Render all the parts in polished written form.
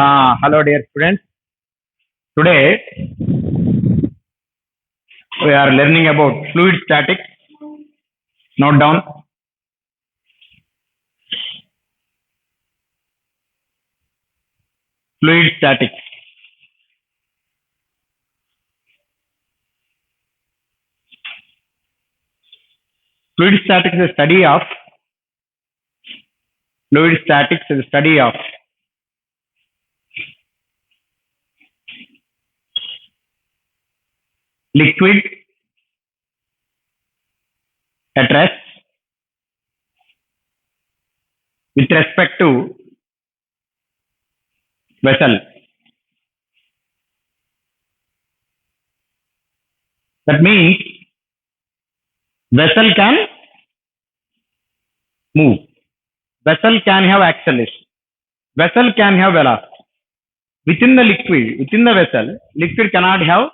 Hello, dear students. Today we are learning about fluid statics. Note down. Fluid statics. Fluid statics is a study of liquid at rest with respect to vessel. That means vessel can move. Vessel can have acceleration. Vessel can have velocity. Within the liquid, within the vessel, liquid cannot have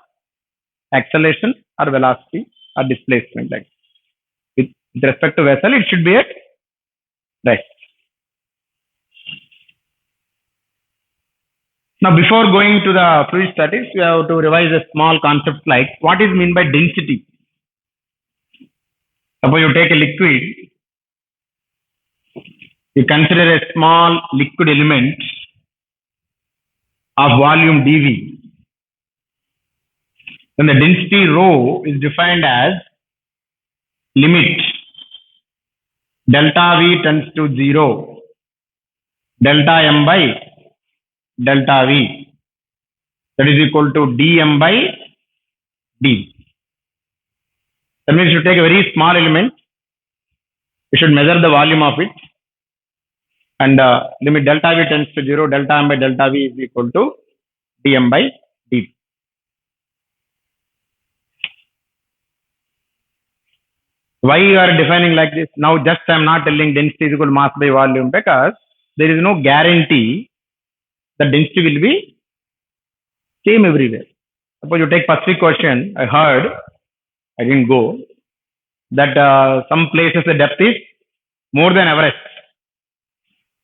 acceleration or velocity or displacement. Like with respect to vessel, it should be at rest. Now, before going to the fluid statics, we have to revise a small concept like what is meant by density. Suppose you take a liquid, you consider a small liquid element of volume dV. Then the density rho is defined as limit delta V tends to 0, delta M by delta V, that is equal to dm by d. That means you take a very small element, you should measure the volume of it, and limit delta V tends to 0, delta M by delta V is equal to dm by d. Why you are defining like this? Now just I am not telling density is equal to mass by volume, because there is no guarantee the density will be same everywhere. Suppose you take Pacific Ocean, I heard, I didn't go, that some places the depth is more than Everest.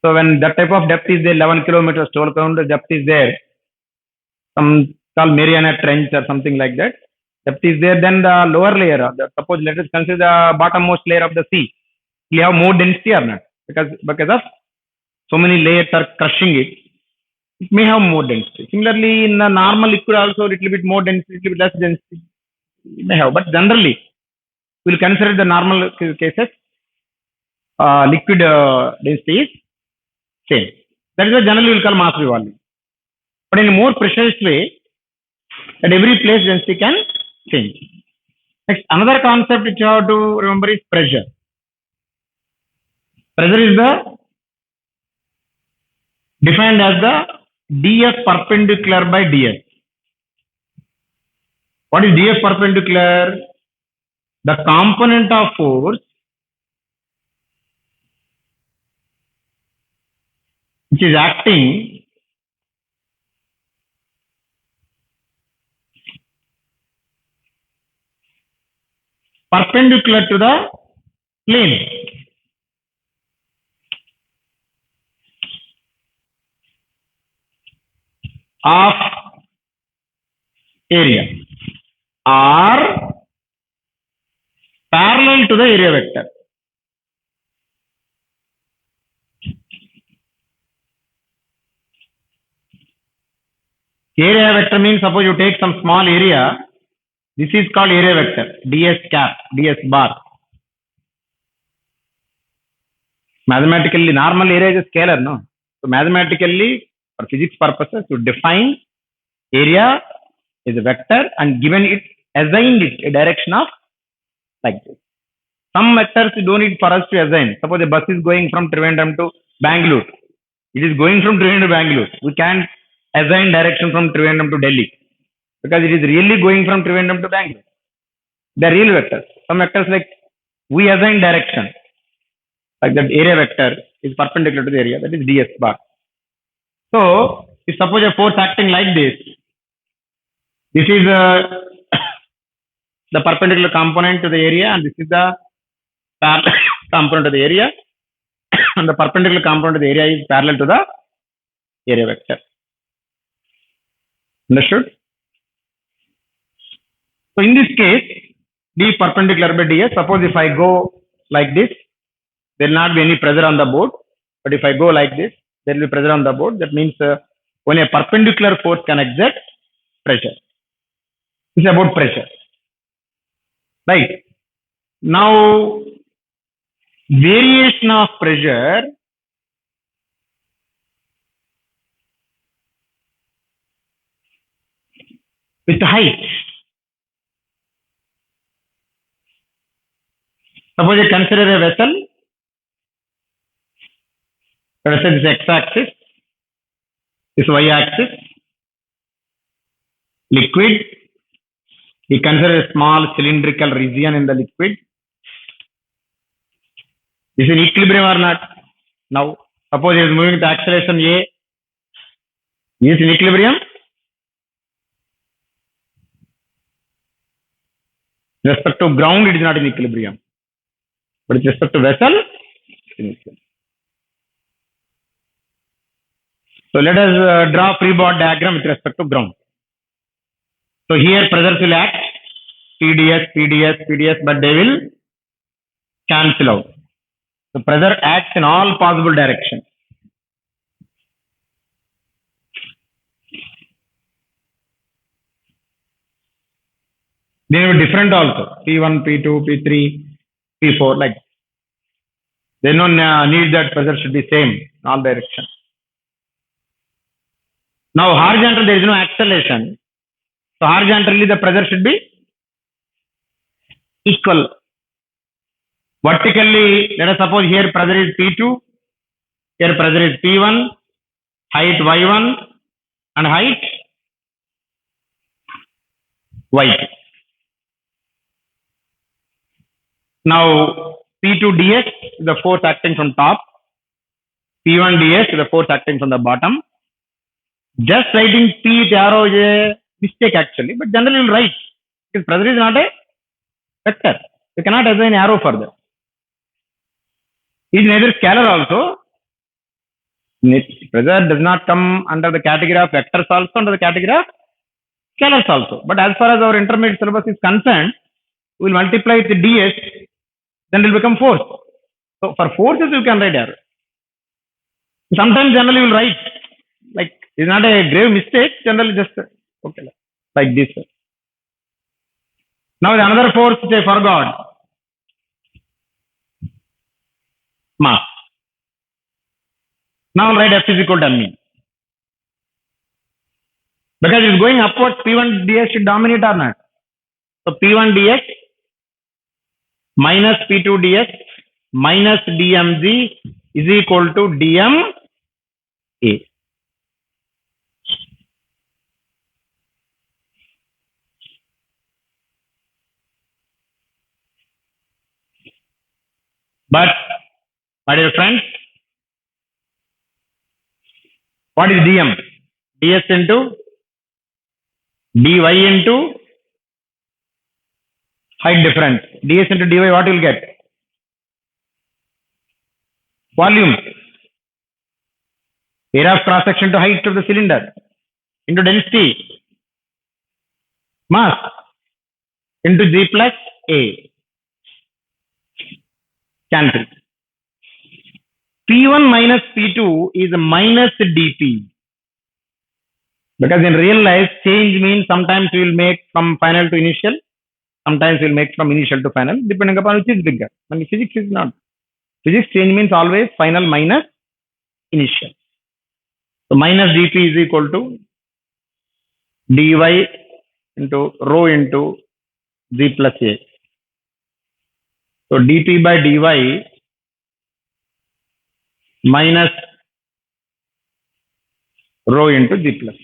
So when that type of depth is there, 11 kilometers, 12 kilometers depth is there, some called Mariana Trench or something like that, depth is there, then the lower layer of the, suppose let us consider the bottommost layer of the sea, will have more density or not? Because of so many layers are crushing it, it may have more density. Similarly, in the normal liquid also, little bit more density, little bit less density, it may have. But generally, we will consider the normal cases, liquid density is same. That is why generally we will call mass by volume. But in a more precise way, at every place density can change. Next, another concept which you have to remember is pressure. Pressure is defined as the dF perpendicular by dS. What is dF perpendicular? The component of force which is acting perpendicular to the plane of area or parallel to the area vector. Area vector means suppose you take some small area, this is called area vector, ds cap, ds bar. Mathematically, normal area is a scalar, no? So mathematically, for physics purposes, you define area is a vector and assigned it a direction of like this. Some vectors you don't need for us to assign. Suppose a bus is going from Trivandrum to Bangalore. It is going from Trivandrum to Bangalore. We can't assign direction from Trivandrum to Delhi, because it is really going from Trivandrum to Bangalore. They are real vectors. Some vectors like we assign direction, like that area vector is perpendicular to the area, that is ds bar. So, if suppose a force acting like this is the perpendicular component to the area, and this is the parallel component to the area, and the perpendicular component of the area is parallel to the area vector. Understood? So in this case, D perpendicular by ds. Suppose if I go like this, there will not be any pressure on the board. But if I go like this, there will be pressure on the board. That means only a perpendicular force can exert pressure. It's about pressure. Right. Now, variation of pressure with height. Suppose you consider a vessel. The vessel is x-axis, this y-axis, liquid. We consider a small cylindrical region in the liquid. Is in equilibrium or not? Now, suppose it is moving with acceleration a. Is in equilibrium? With respect to ground, it is not in equilibrium. But with respect to vessel, it is in equilibrium. So let us draw free body diagram with respect to ground. So here pressures will act, PDS, PDS, PDS, but they will cancel out. The pressure acts in all possible directions. They will be different also. P1, P2, P3, P4, like. They don't need that pressure should be same in all directions. Now horizontal, there is no acceleration. So horizontally the pressure should be equal. Vertically, let us suppose here pressure is P2, here pressure is P1, height Y1 and height Y2. Now P2 ds is the force acting from top, P1 ds is the force acting from the bottom. Just writing P with arrow is a mistake actually, but generally you will write because pressure is not a vector. You cannot assign arrow for that. It is neither scalar also. Pressure does not come under the category of vectors also, under the category of scalars also. But as far as our intermediate syllabus is concerned, we will multiply with ds, then it will become force. So for forces you can write arrow. Sometimes generally you will write like it's not a grave mistake, generally just okay like this. Now another force which I forgot. Mass. Now I'll write F is equal to mE. Because it's going upwards, P1 ds should dominate or not. So P1 ds minus P2 ds minus dmg is equal to dma. But, my dear friends, what is dm? ds into dy into height difference. ds into dy, what you will get? Volume. Area of cross section to height of the cylinder into density. Mass into g plus a. Cancel. P1 minus P2 is minus dP. Because in real life, change means sometimes we will make from final to initial, sometimes we will make from initial to final, depending upon which is bigger. And physics is not. Physics change means always final minus initial. So minus dP is equal to dy into rho into g plus a. So dP by dy minus rho into g plus.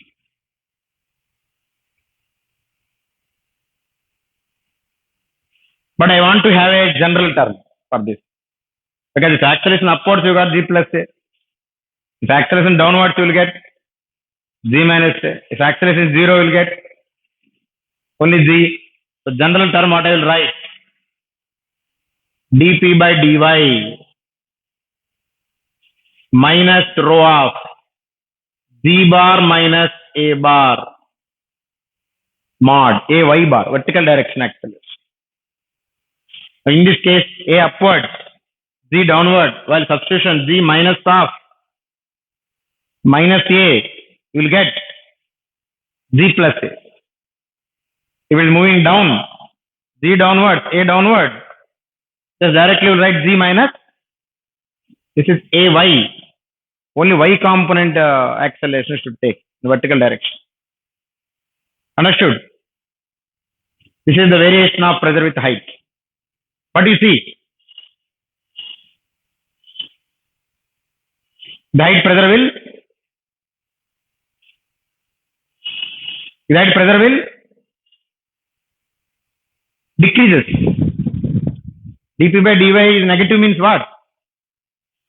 But I want to have a general term for this. Because if acceleration upwards, you got g plus a. If acceleration downwards, you will get g minus a. If acceleration is 0, you will get only g. So general term what I will write? dP by dy minus rho of g bar minus a bar mod a y bar, vertical direction acceleration. In this case, a upward, z downward, while substitution z minus of minus a, you will get z plus a. If it is moving down, z downward, a downward, just directly will write z minus. This is a y. Only y component acceleration should take in vertical direction. Understood? This is the variation of pressure with height. What do you see? The height pressure will decreases. dp by dy is negative means what?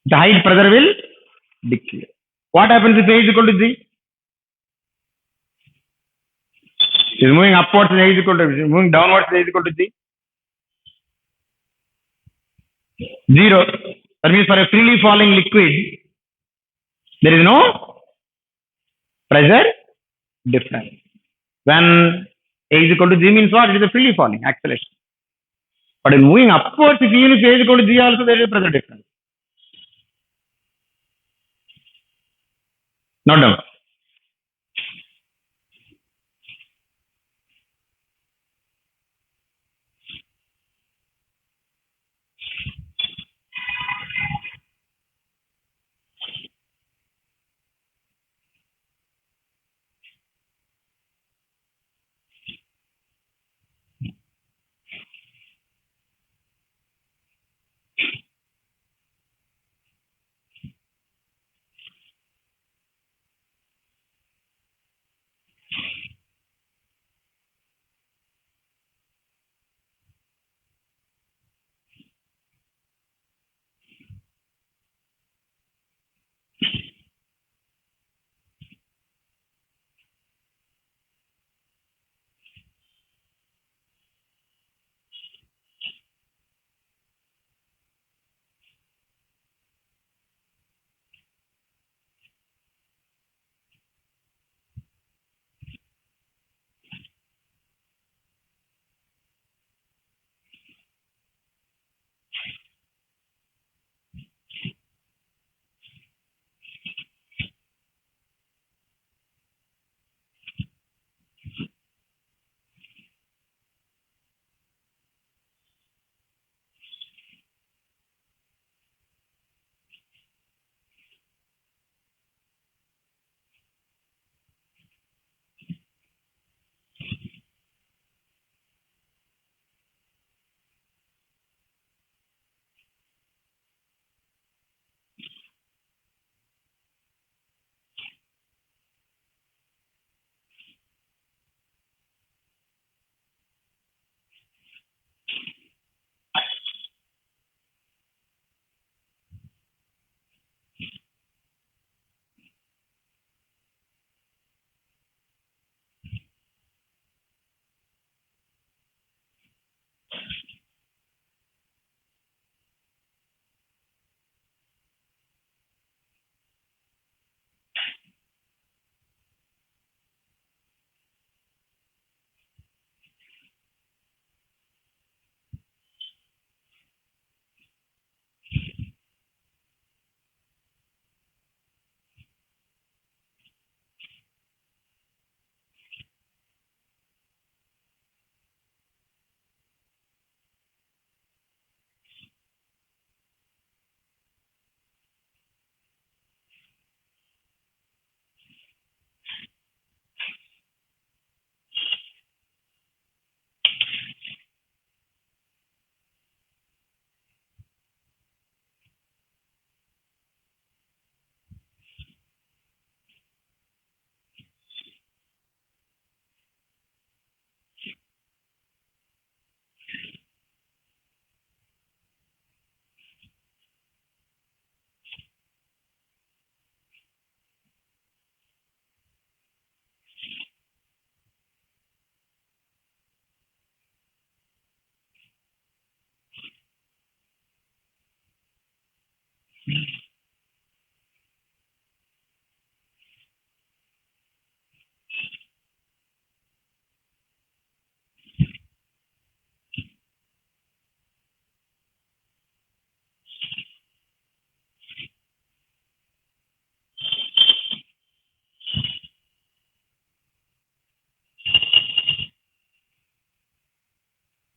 The height pressure will decrease. What happens if a is equal to z? It is moving upwards, a is equal to z. Moving downwards, a is equal to z. 0. That means for a freely falling liquid, there is no pressure difference. When a is equal to z means what? It is a freely falling acceleration. But in moving upwards, if even if a is equal to z also, there is a pressure difference. Note down.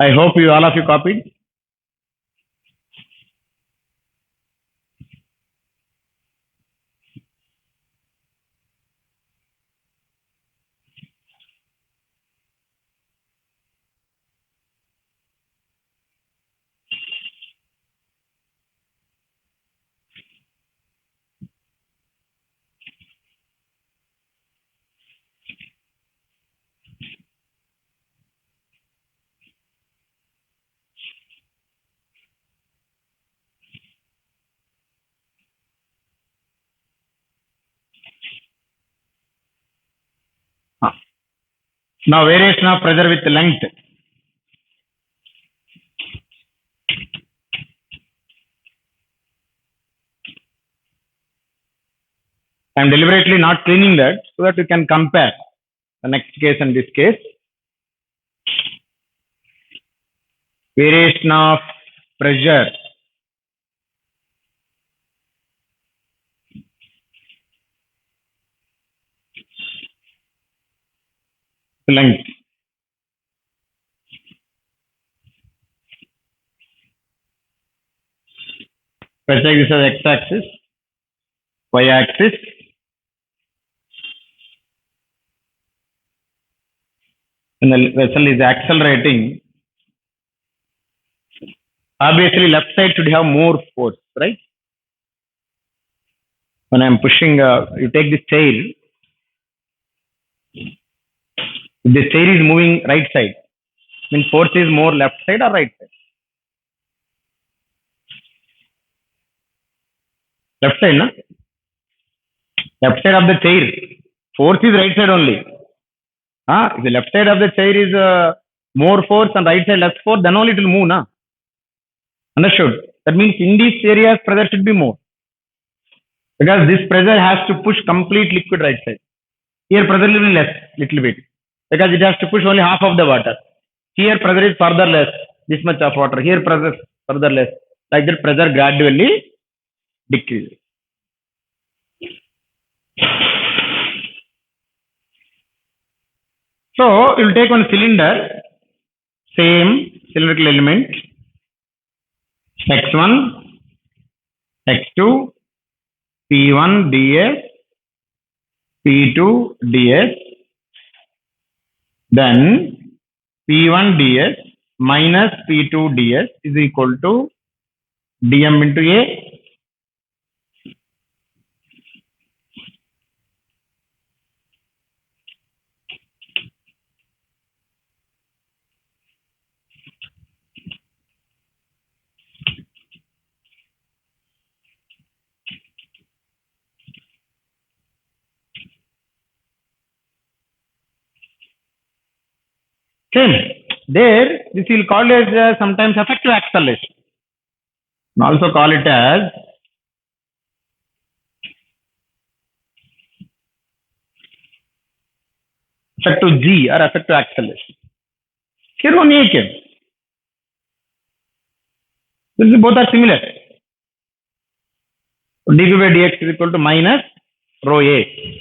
I hope you all of you copied. Now variation of pressure with length. I am deliberately not cleaning that so that you can compare the next case and this case. Variation of pressure length. Let's take this as x-axis, y-axis. When the vessel is accelerating, obviously left side should have more force, right? When I'm pushing, you take this chair. If the chair is moving right side, means force is more left side or right side? Left side, no? Left side of the chair. Force is right side only. If the left side of the chair is more force and right side less force, then only it will move, na? Understood? That means in these areas, pressure should be more. Because this pressure has to push complete liquid right side. Here pressure will be less, little bit. Because it has to push only half of the water. Here pressure is further less, this much of water. Here pressure further less. Like that pressure gradually decreases. So you will take one cylinder, same cylindrical element, x1, x2, P1 ds, P2 ds, then P1 ds minus P2 ds is equal to dm into A. Same. There, this will call as sometimes effective acceleration. And also call it as effective G or effective acceleration. Here only A came. Both are similar. dq by dx is equal to minus rho A.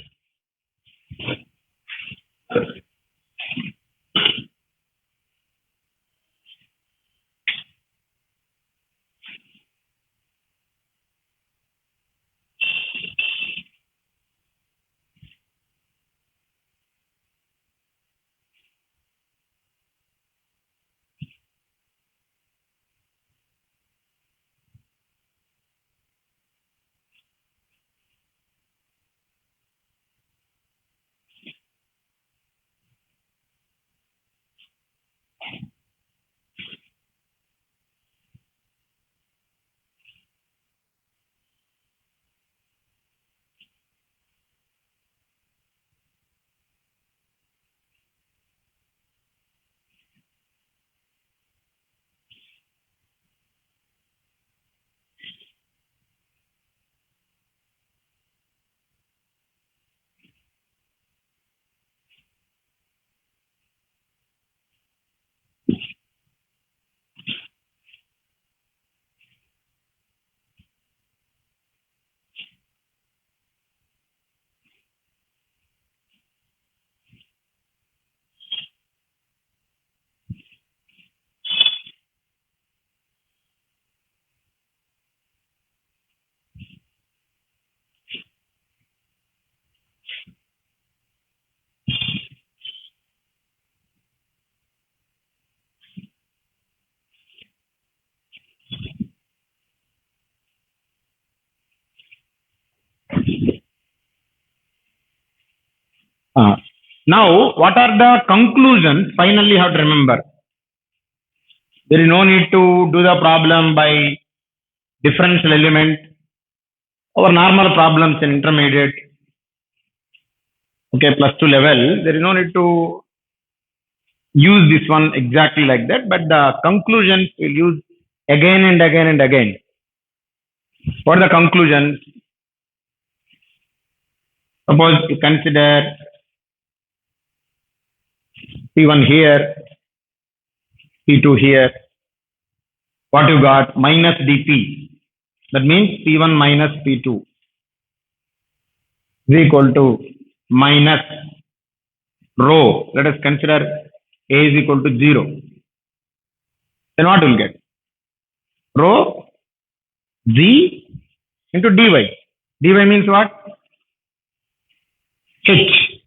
Now, what are the conclusions? Finally, you have to remember. There is no need to do the problem by differential element or normal problems in intermediate. Okay, plus 2 level. There is no need to use this one exactly like that, but the conclusions will use again and again and again. What are the conclusions? Suppose you consider P1 here, P2 here. What you got? Minus dP. That means P1 minus P2 is equal to minus rho. Let us consider A is equal to 0. Then what will get? Rho G into dy. dy means what? H.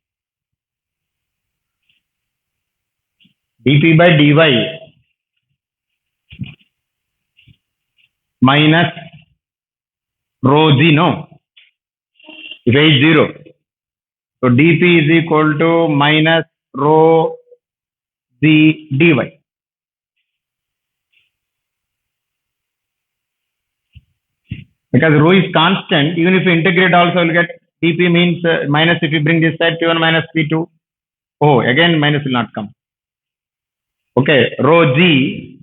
dP by dy minus rho G, no? If A is 0. So dP is equal to minus rho G dy. Because rho is constant, even if you integrate also will get dP means minus if you bring this side P1 minus P2. Oh, again minus will not come. Okay, rho G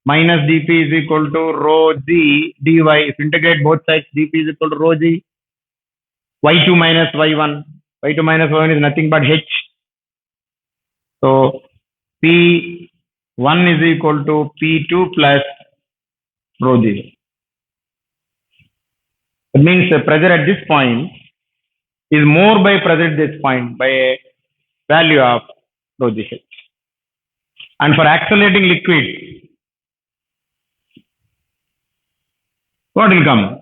minus dP is equal to rho G dy. If you integrate both sides, dP is equal to rho G. Y2 minus Y1. Y2 minus Y1 is nothing but H. So P1 is equal to P2 plus rho G. It means the pressure at this point is more by pressure at this point by a value of rho G H. And for accelerating liquid, what will come?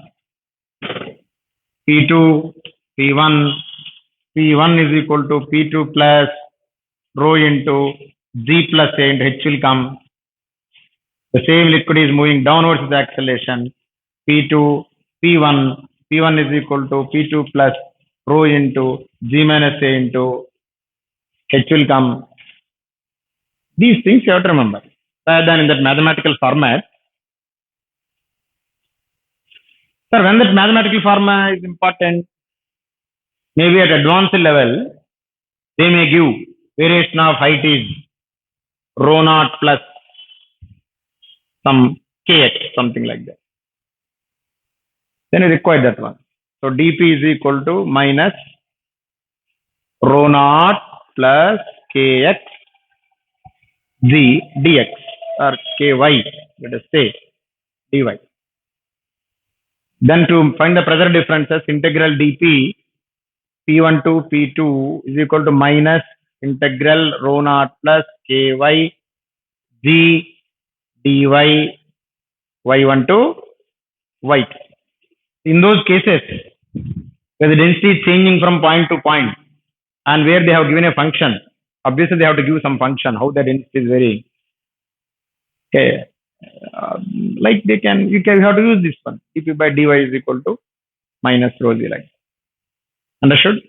P2, P1, P1 is equal to P2 plus rho into G plus A and H will come. The same liquid is moving downwards with the acceleration. P2, P1, P1 is equal to P2 plus rho into G minus A into H will come. These things you have to remember. Rather than in that mathematical format. Sir, when that mathematical format is important, maybe at advanced level, they may give variation of height is rho naught plus some kx, something like that. Then you require that one. So dP is equal to minus rho naught plus kx g dx or ky, let us say dy. Then to find the pressure differences, integral dP P1 to P2 is equal to minus integral rho naught plus ky g dy y1 to y2. In those cases, where the density is changing from point to point and where they have given a function, obviously they have to give some function, how the density is varying. Okay. Like you have to use this one. dP by dy is equal to minus rho G, right? Understood?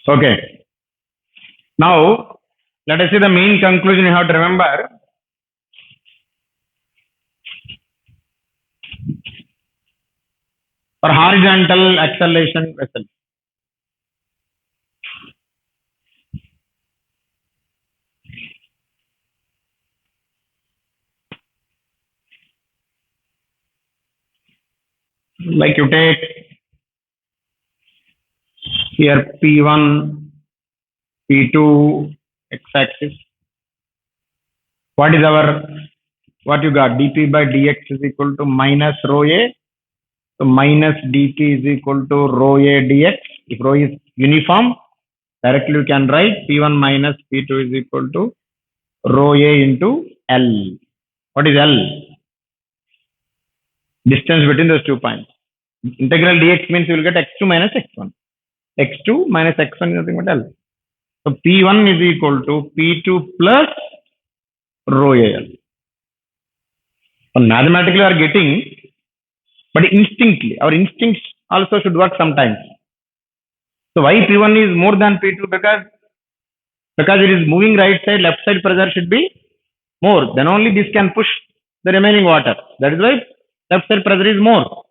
Okay. Now, let us see the main conclusion you have to remember. For horizontal acceleration vessel. Like you take here P1, P2, x-axis. What is our, what you got? dP by dx is equal to minus rho a. So minus dP is equal to rho a dx. If rho is uniform, directly you can write P1 minus P2 is equal to rho a into L. What is L? Distance between those 2 points. Integral dx means you will get x2 minus x1. x2 minus x1 is nothing but L. So P1 is equal to P2 plus rho AL. So mathematically we are getting, but instinctively, our instincts also should work sometimes. So why P1 is more than P2? Because it is moving right side, left side pressure should be more. Then only this can push the remaining water. That is why left side pressure is more.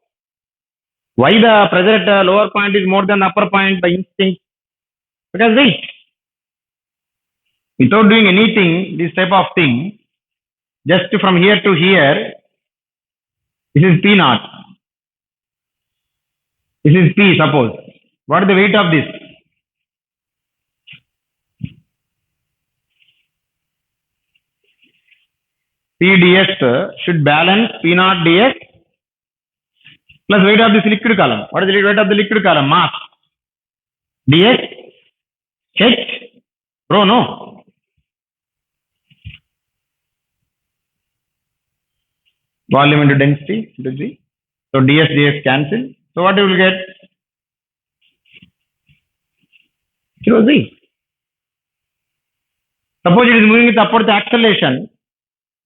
Why the pressure at the lower point is more than the upper point by instinct? Because weight. Without doing anything, this type of thing, just from here to here, this is P naught. This is P, suppose. What is the weight of this? P dx should balance P naught dx plus weight of this liquid column. What is the weight of the liquid column? Mass. dx, h, rho, no. Volume into density into G. So dx cancel. So what you will get? Zero Z. Suppose it is moving with upward acceleration.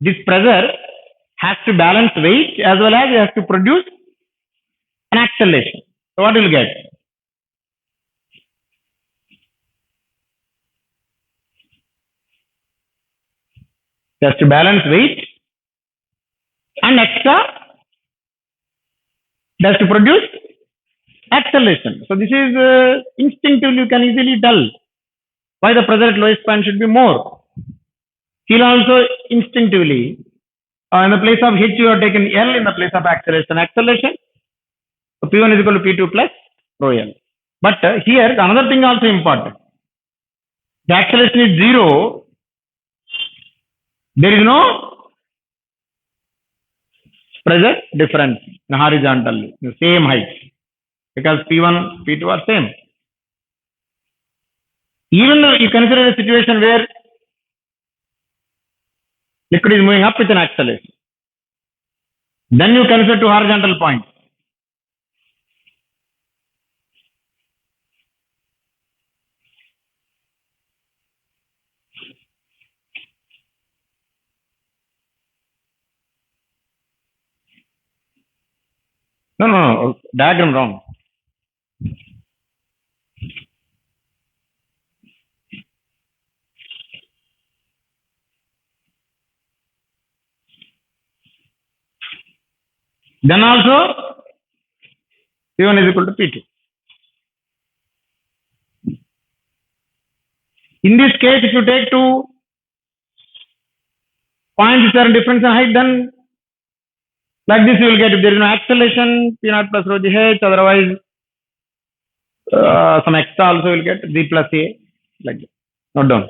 This pressure has to balance weight as well as it has to produce an acceleration. So what you will get? It has to balance weight and extra it has to produce acceleration. So this is instinctively you can easily tell why the pressure at lowest point should be more. Here also instinctively, in the place of h you have taken L in the place of acceleration. So P1 is equal to P2 plus rho L. But here another thing also important. The acceleration is 0. There is no pressure difference in horizontally, the same height, because P1, P2 are same. Even though you consider a situation where liquid is moving up with an acceleration, then you consider two horizontal points. No, diagram wrong. Then also P1 is equal to P2. In this case, if you take 2 points which are different in height, then like this you will get, if there is no acceleration, P naught plus rho g h, otherwise some extra also will get G plus A, like that. Note down.